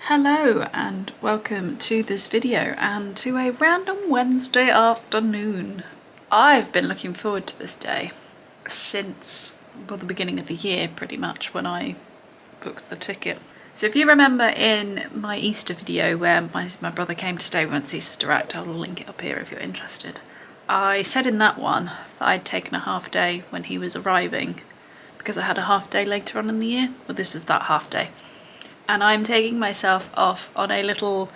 Hello and welcome to this video and to a random Wednesday afternoon. I've been looking forward to this day since, well, the beginning of the year pretty much, when I booked the ticket. So if you remember in my Easter video where my brother came to stay, we went to see Sister Act, I'll link it up here if you're interested. I said in that one that I'd taken a half day when he was arriving because I had a half day later on in the year. Well, this is that half day. And I'm taking myself off on a little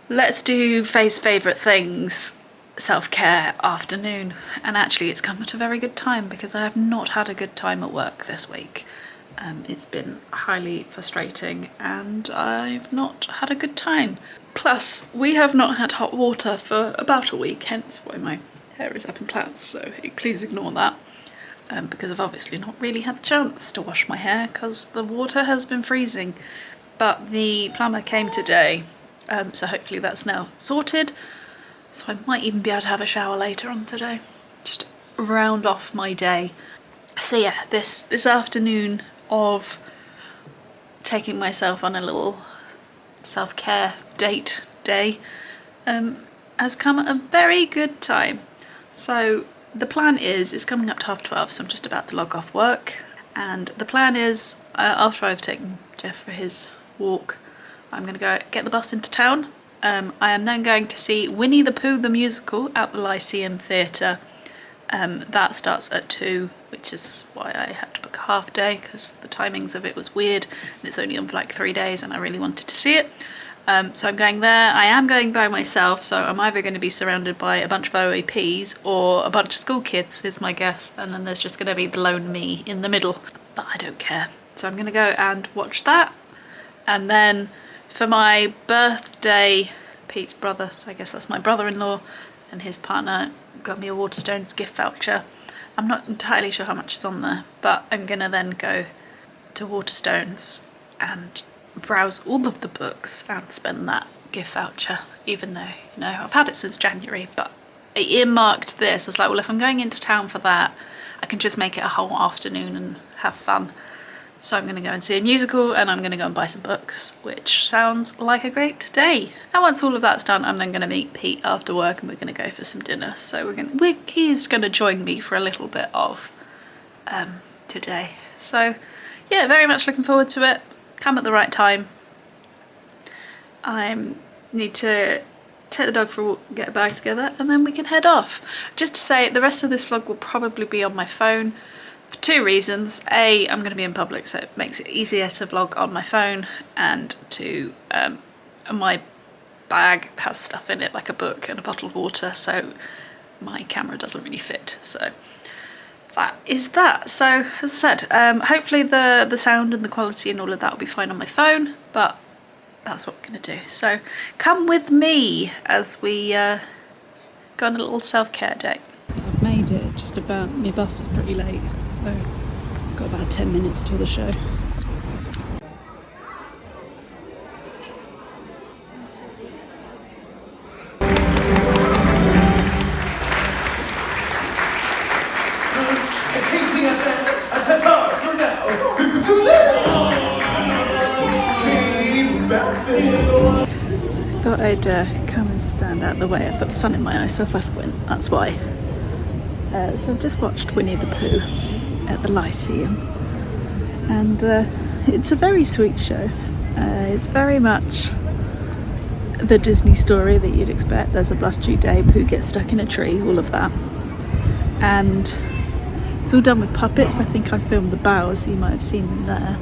let's do Faye's favourite things self-care afternoon. And actually it's come at a very good time because I have not had a good time at work this week. It's been highly frustrating and I've not had a good time. Plus, we have not had hot water for about a week, hence why my hair is up in plaits, so please ignore that. Because I've obviously not really had the chance to wash my hair because the water has been freezing. But the plumber came today, so hopefully that's now sorted. So I might even be able to have a shower later on today. Just round off my day. So yeah, this afternoon of taking myself on a little self-care date day has come at a very good time. So the plan is, it's coming up to 12:30, so I'm just about to log off work. And the plan is, after I've taken Jeff for his walk, I'm going to go get the bus into town. I am then going to see Winnie the Pooh the musical at the Lyceum Theatre. That starts at 2, which is why I had to book a half day, because the timings of it was weird and it's only on for like 3 days and I really wanted to see it. So I'm going there. I am going by myself, so I'm either going to be surrounded by a bunch of OAPs or a bunch of school kids is my guess, and then there's just going to be the lone me in the middle, but I don't care. So I'm going to go and watch that, and then for my birthday, Pete's brother, so I guess that's my brother-in-law, and his partner got me a Waterstones gift voucher. I'm not entirely sure how much is on there, but I'm going to then go to Waterstones and browse all of the books and spend that gift voucher, even though, you know, I've had it since January, but I earmarked this as like, well, if I'm going into town for that, I can just make it a whole afternoon and have fun. So I'm going to go and see a musical and I'm going to go and buy some books, which sounds like a great day. And once all of that's done, I'm then going to meet Pete after work and we're going to go for some dinner. So he's going to join me for a little bit of today. So yeah, very much looking forward to it. Come at the right time. I need to take the dog for a walk, get a bag together, and then we can head off. Just to say, the rest of this vlog will probably be on my phone for 2 reasons. A, I'm going to be in public, so it makes it easier to vlog on my phone, and 2, my bag has stuff in it like a book and a bottle of water, so my camera doesn't really fit. So that is that. So as I said, hopefully the sound and the quality and all of that will be fine on my phone, but that's what we're going to do. So come with me as we go on a little self-care day. I've made it just about. My bus was pretty late, so I've got about 10 minutes till the show. So I thought I'd come and stand out the way. I've got the sun in my eye, so if I squint, that's why. So I've just watched Winnie the Pooh at the Lyceum, and it's a very sweet show. It's very much the Disney story that you'd expect. There's a blustery day, Pooh gets stuck in a tree, all of that. And it's all done with puppets. I think I filmed the bows, so you might have seen them there.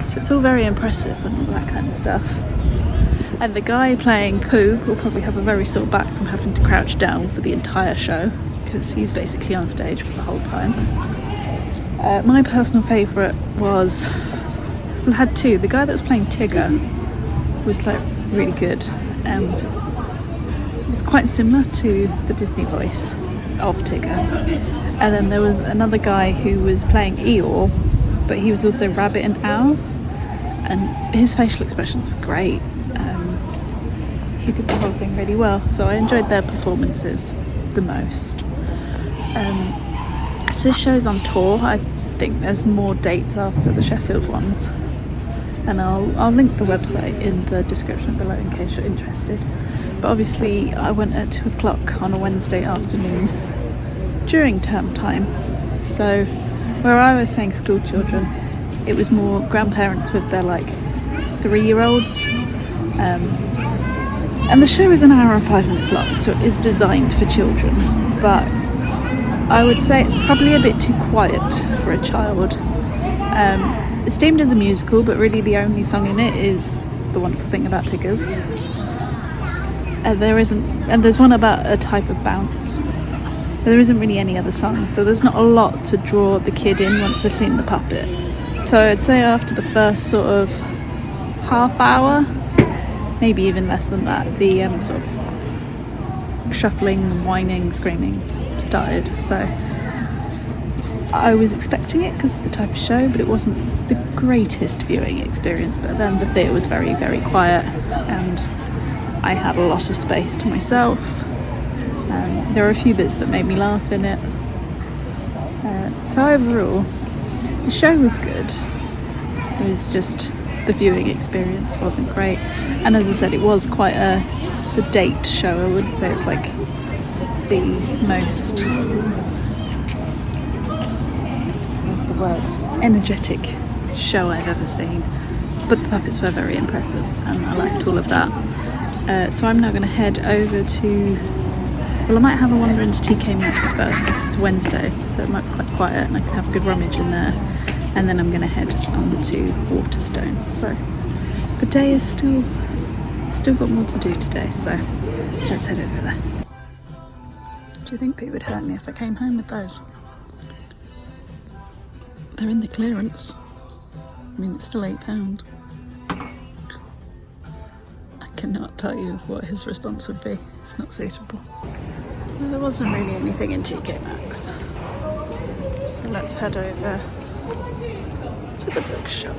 So it's all very impressive and all that kind of stuff. And the guy playing Pooh will probably have a very sore back from having to crouch down for the entire show, because he's basically on stage for the whole time. My personal favourite was, well, I had 2. The guy that was playing Tigger was like really good, and it was quite similar to the Disney voice of Tigger. And then there was another guy who was playing Eeyore, but he was also Rabbit and Owl, and his facial expressions were great. He did the whole thing really well, so I enjoyed their performances the most. So this show's on tour. I think there's more dates after the Sheffield ones. and I'll link the website in the description below in case you're interested. But obviously I went at 2 o'clock on a Wednesday afternoon during term time, so where I was saying school children, it was more grandparents with their like 3-year-olds. And the show is an hour and 5 minutes long, so it is designed for children, but I would say it's probably a bit too quiet for a child. It's deemed as a musical, but really the only song in it is The Wonderful Thing About Tiggers. There's one about a type of bounce. There isn't really any other songs, so there's not a lot to draw the kid in once they've seen the puppet. So I'd say after the first sort of half hour, maybe even less than that, the sort of shuffling, whining, screaming started. So I was expecting it because of the type of show, but it wasn't the greatest viewing experience. But then the theatre was very, very quiet, and I had a lot of space to myself. There were a few bits that made me laugh in it. So overall, the show was good. It was just the viewing experience wasn't great. And as I said, it was quite a sedate show. I wouldn't say it's like the most, what's the word, energetic show I've ever seen. But the puppets were very impressive and I liked all of that. So I'm now going to head over to, well, I might have a wander into TK Maxx first because it's Wednesday, so it might be quite quiet and I can have a good rummage in there. And then I'm going to head on to Waterstones. So the day is still got more to do today, so let's head over there. Do you think Pete would hurt me if I came home with those? They're in the clearance. I mean, it's still £8. I cannot tell you what his response would be. It's not suitable. Well, there wasn't really anything in TK Maxx. So let's head over to the bookshop.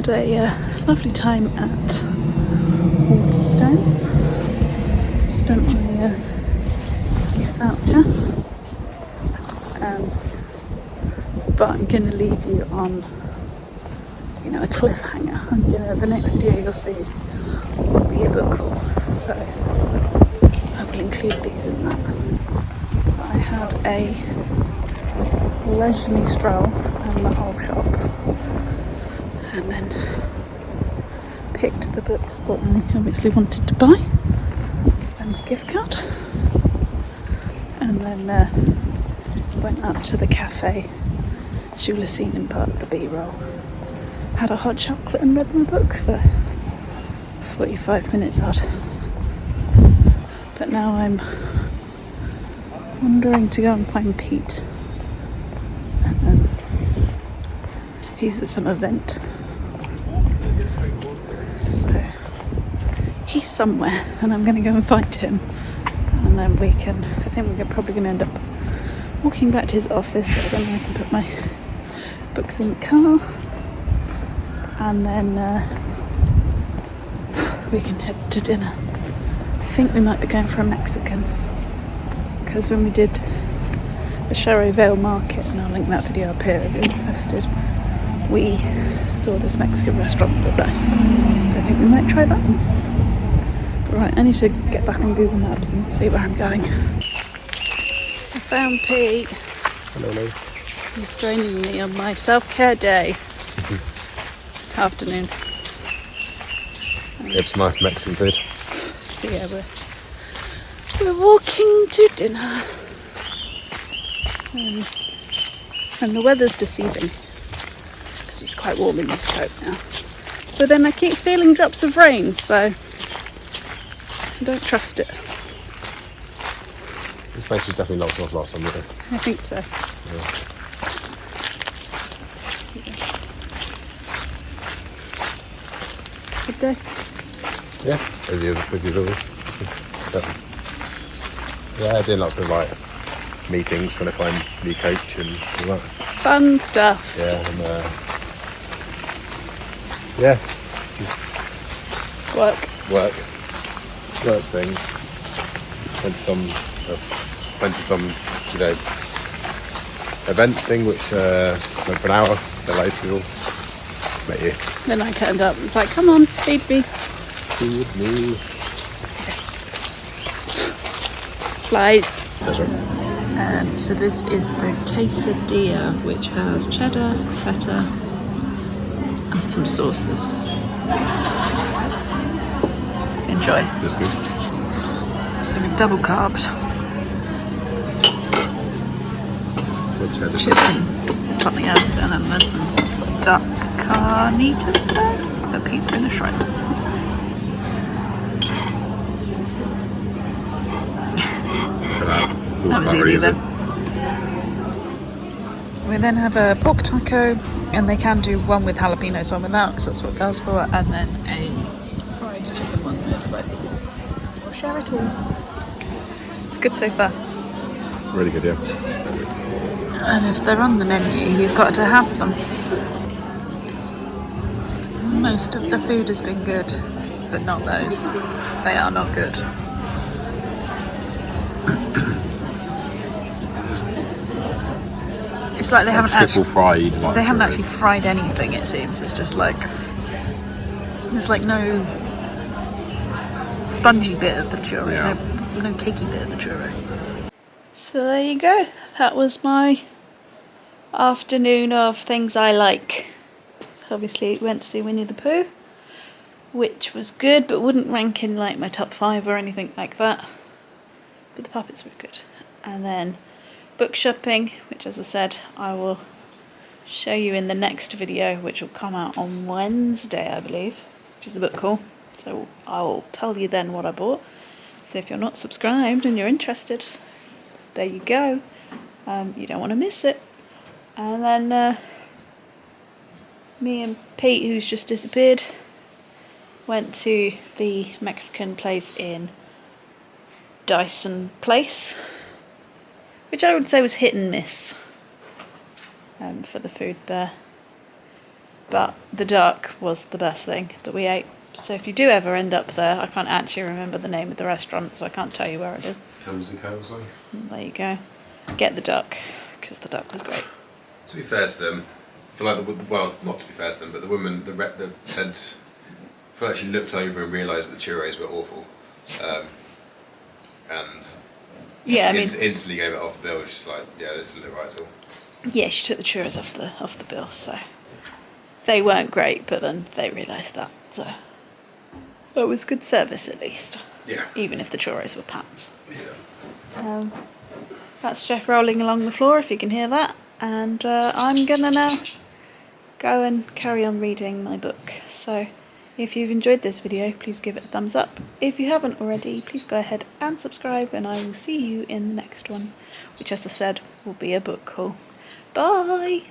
A lovely time at Waterstones. Spent my voucher, but I'm going to leave you on, a cliffhanger. The next video you'll see will be a book haul, so I will include these in that. I had a leisurely stroll around the whole shop, and then picked the books that I obviously wanted to buy, spent my gift card, and then went up to the cafe she will have seen in part of the B-roll. Had a hot chocolate and read my book for 45 minutes odd. But now I'm wandering to go and find Pete. He's at some event. So he's somewhere and I'm going to go and find him. And then I think we're probably going to end up walking back to his office, so then I can put my books in the car. And then we can head to dinner. I think we might be going for a Mexican, because when we did the Sherry Vale Market, and I'll link that video up here if you're interested, we saw this Mexican restaurant that looked nice, so I think we might try that one. But right, I need to get back on Google Maps and see where I'm going. I found Pete. Hello, Lee. He's joining me on my self-care day. Afternoon. It's nice Mexican food. So yeah, we're walking to dinner. And the weather's deceiving, because it's quite warm in this coat now. But then I keep feeling drops of rain, so I don't trust it. It's place was definitely locked off last time, wasn't it? I think so. Good day. Yeah, busy as always. So, yeah, doing lots of like meetings, trying to find new coach and all that. Fun stuff. Yeah, and yeah, just Work. work things. Went to some, you know, event thing which went for an hour. So loads of people met you. Then I turned up and was like, come on, feed me. Feed me. Flies. That's right. So this is the quesadilla, which has cheddar, feta, and some sauces. Enjoy. That's good. So we double carbed. What's head? Chips and something else, and then there's some duck carnitas there that Pete's going to shred. That was easy then. We then have a pork taco, and they can do one with jalapenos, one without, because that's what Gal's for, and then a fried chicken one with both. We'll share it all. It's good so far. Really good, yeah. And if they're on the menu, you've got to have them. Most of the food has been good, but not those. They are not good. It's like they haven't Triple fried. They haven't actually fried anything, it seems. It's just like there's like no spongy bit of the churro, no cakey bit of the churro. So there you go. That was my afternoon of things I like. So obviously went to see Winnie the Pooh, which was good, but wouldn't rank in like my top 5 or anything like that. But the puppets were good. And then book shopping, which as I said I will show you in the next video, which will come out on Wednesday I believe, which is a book haul, so I'll tell you then what I bought. So if you're not subscribed and you're interested, there you go. You don't want to miss it. And then me and Pete, who's just disappeared, went to the Mexican place in Dyson Place, which I would say was hit and miss for the food there. But the duck was the best thing that we ate. So if you do ever end up there, I can't actually remember the name of the restaurant, so I can't tell you where it is. Cozy Cozy. There you go. Get the duck, because the duck was great. To be fair to them, I feel like well, not to be fair to them, but the woman, the rep that said, I feel like she looked over and realised that the churros were awful, and Yeah, I mean, instantly gave it off the bill. She's like, yeah, this isn't right at all. yeah, she took the churros off the bill, so they weren't great, but then they realised that, so it was good service at least. Yeah. Even if the churros were pants. Yeah. That's Jeff rolling along the floor, if you can hear that, and I'm gonna now go and carry on reading my book. So if you've enjoyed this video, please give it a thumbs up. If you haven't already, please go ahead and subscribe, and I will see you in the next one, which as I said will be a book haul. Bye!